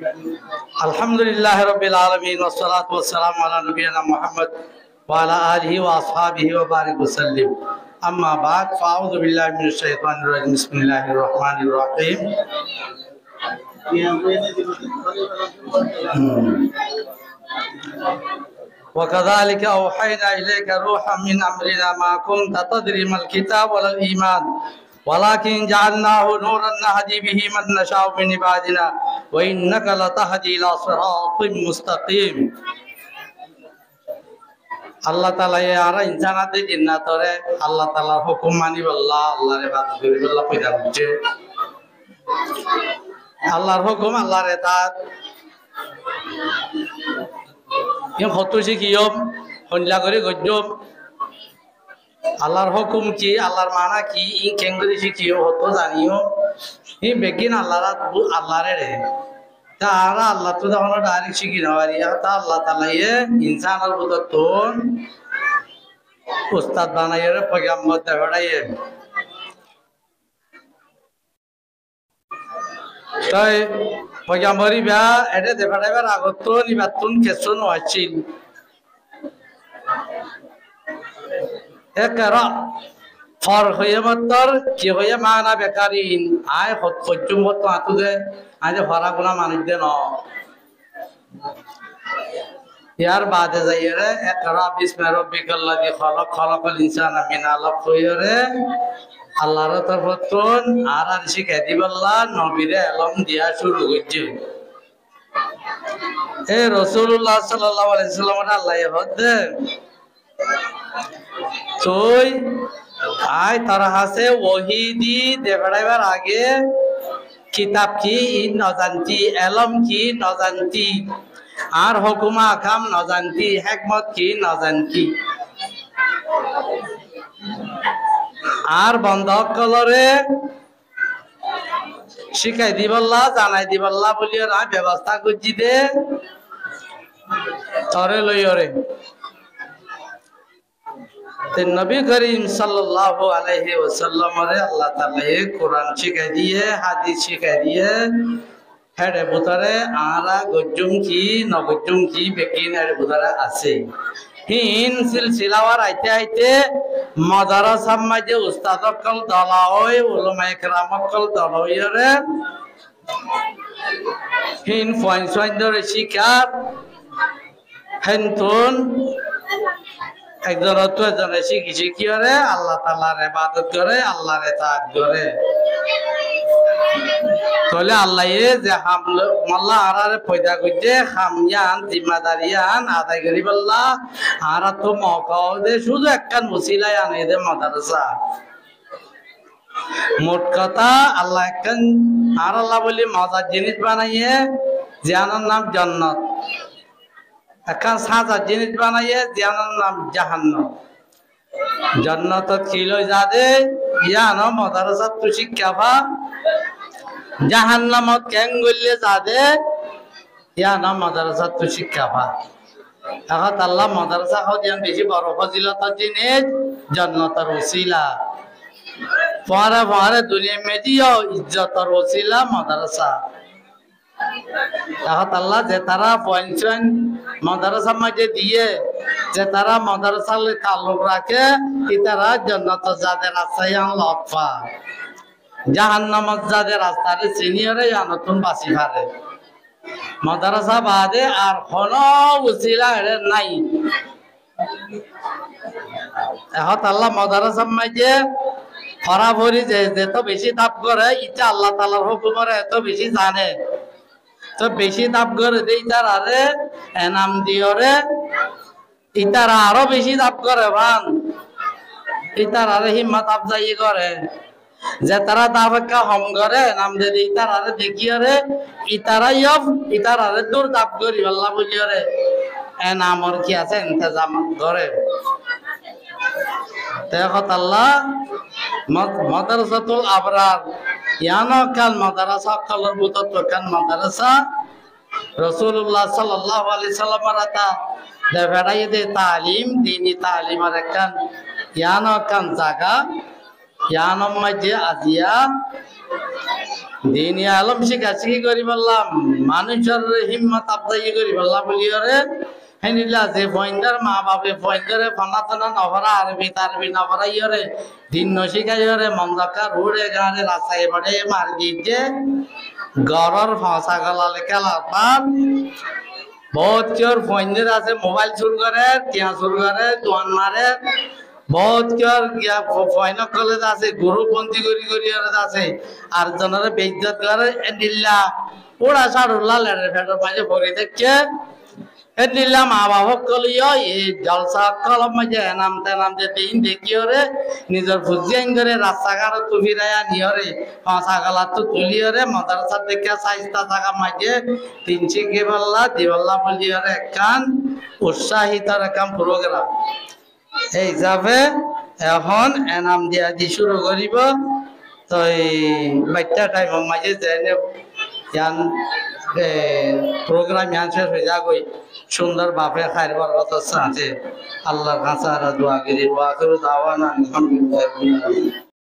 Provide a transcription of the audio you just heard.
Alhamdulillahi Rabbil Alamin wassalatu wassalamu ala nabiyyina Muhammad wa ala alihi wa ashabihi wa barik wa sallim. Amma ba'd, fa'udhu billahi minash shaitanir rajim. Bismillahir rahmanir rahim. وكذلك أوحينا إليك روحا من أمرنا ما كنت تدري ما الكتاب ولا الإيمان ولكن جعلناه نورا نهدي به من نشاء من عبادنا وإنك لتهدي إلى صراط مستقيم. আল্লাহ তাআলা আর ইনসানাতে জিন্নাতরে আল্লাহ তাআলার হুকুম মানি বল্লাহ আল্লাহর ইবাদত করি বল্লাহ পয়দা হচ্ছে আল্লাহর হুকুম আল্লাহর ইতাআত ইন হতো শিখিয়ম হন্লা করে গজ্জম আল্লাহর হুকুম কি আল্লাহর মানা কি ইন কেঙ্গরি শিখিও হতো জানিও ই বেগিন আল্লাহরে রে তারা আল্লাহ তো যখন ডাইরেক্ট শিখি না পারি তা আল্লাহ তাআলা ইনসানের ভিতর তোন উস্তাদ বানাইয়ে পয়গাম্বর দেখাইয়ে তাই পয়গাম্বরি বা এটা দেখাইবার আগত তো নিবাতুন কেসন হচ্ছিল একরা ফর হয়ে মতর কি হয়ে মানা বেকারিন আয় হজ্জুম হতো আতুদে আজ ফরা গুলা মানুষ দে ন ইয়ার বাদে যাইরে একরা বিসমি রাব্বিকাল্লাযী খালাক খালাকাল ইনসানা মিন আলাক কইরে আল্লাহর তরফতন আর শিখাই দিবাল্লাহ নবীরে এলম দিয়া শুরু করছে এ রাসূলুল্লাহ সাল্লাল্লাহু আলাইহি সাল্লাম আল্লাহ হদে তুই আয় তারা হাসে ওহিদি দেখাইবার আগে কিতাব কি নজানতি এলম কি নজানতি আর হুকুমা আকাম নজানতি হিকমত কি নজানতি আর বন্ধক কলরে শিখাই দিবাল্লাহ জানাই দিবাল্লাহ বলিও না ব্যবস্থা করছি দে তরে লইরে নবী করিম সাল্লাল্লাহু আলাইহি ওয়াসাল্লাম রে আল্লাহ তাআলা কোরআন শিখাই দিয়ে হাদিস শিখাই দিয়ে হেডে ভিতরে আরা গজ্জুম কি নগজ্জুম কি বেকিন এর ভিতরে আছে হিন সিলসিলাওয়ার আইতে আইতে মাদ্রাসা মাঝে উস্তাদ কল দলাওই উলামা ইকরাম কল দলাওইরে হিন পয়েন্ট ধরে শিকার হেনতুন একজন তো একজন শিখি কি করে আল্লাহ তাআলার ইবাদত করে আল্লাহর ইতাআত করে তাহলে আল্লাহ যে মাল্লা আরারে পয়দা করছে খামিয়ান জিম্মাদারিয়ান আদায় করি বললা আর তো মকাও দে শুধু একটা মুসিলাই আনে দে মাদ্রাসা মোট কথা আল্লাহ একখান আর আল্লাহ বলি মজার জিনিস বানাইয়ে জানার নাম জান্নাত এখন সাজার জিনিস বানাইয়ে জানার নাম জাহান্নাম জান্নাত কি লই যাদে ইয়ানো মাদ্রাসা তো শিক্ষা পা জাহান্নামত কেন গইলে যাদে ইয়ানো মাদ্রাসা তো শিক্ষা পা এখন আল্লাহ মাদ্রাসা হদিয়ান বেশি বড় ফজিলতার জিনিস জান্নাতের ওসিলা পরে পরে দুনিয়া মে দিও ইজ্জতের ওসিলা মাদ্রাসা এখন আল্লাহ যে তারা পয়েন্ট মাদ্রাসা মাঝে দিয়ে যে তারা মাদ্রাসার তাল্লুক রাখে তারা জান্নাত যাদের আশায় লফা জাহান্নামত যাদের রাস্তারে সিনিয়রে নতুন বাসি পারে মাদ্রাসা বাদে আর কোনো উসিলা নাই এখন আল্লাহ মাদ্রাসা মাঝে ফরাফরি যে যত বেশি তাপ করে ইচ্ছা আল্লাহ তাআলার হুকুমরে এত বেশি জানে তো বেশি তাপ করে দেই তার আরে এনাম দিওরে ইতারা আরো বেশি তাপ করে ভান ইতার আরে হিম্মত আফজাই করে যে তারা দাবাকা হম করে নাম দে দেই তার আরে দেখিয়রে ইতারা ইয়ব ইতার আরে দূর তাপ করি আল্লাহ বলিয়রে এনামর কি আছে ইন্তজাম করে দেখত আল্লাহ মাদ্রাসাতুল আবরার ইয়ানো কাল মাদ্রাসা কলর বুতত কান মাদ্রাসা রাসূলুল্লাহ সাল্লাল্লাহু আলাইহি সাল্লাম রাতা দেখাই দে তালিম দিনী তালিমার কান ইয়ানো কান জায়গা ইয়ানো মাঝে আজিয়া দিনী আলম শিখাশিখি করি বললাম মানুষের হিম্মত আফজাই করি বললাম বলি ওরে হেনিলা যে ফয়েন্দার মা বাপে ফয়েন্দারে ফানা টানা নভরা আরবি তারবি নভরা ইয়রে দিন নশিকাই ইয়রে মন্দকা রুড়ে গানে রাস্তায় পড়ে মার গিয়ে গরর ফাঁসা গলালে খেলার পাপ বহুত কেউ ফয়েন্দের আছে মোবাইল চুর করে টিয়া চুর করে দোয়ান মারে বহুত কেউ ফয়ন কলেজ আছে গরু বন্দি করি করি আছে আর জনের বেইজ্জত করে নিল্লা ওরা সারুল্লাহ লেড়ে ফেটার মাঝে ভরে দেখছে নিল্লা মা বাবা কলিও এই জলসা কলম মাঝে নামতে নামতে দিন দেখি ওরে নিজের ফুজিয়ান করে রাস্তাঘাট তো ফিরাইয়া নিয়রে ফাঁসা গলা তো তুলি ওরে মাদ্রাসা দেখে সাইস্তা থাকা মাঝে তিনশি কে বললা দিবল্লা বলি ওরে একখান উৎসাহিতার একখান প্রোগ্রাম এই হিসাবে এখন এনাম দিয়া দি শুরু করিব তো এই বাচ্চা টাইম মাঝে যেনে ইয়ান প্রোগ্রাম ইয়ান শেষ হয়ে যাগই সুন্দর বাপে খাইবার কথা আছে আল্লাহর কাছে আর দোয়া করি ওয়া আখিরু দাওয়ানা আলহামদুলিল্লাহ।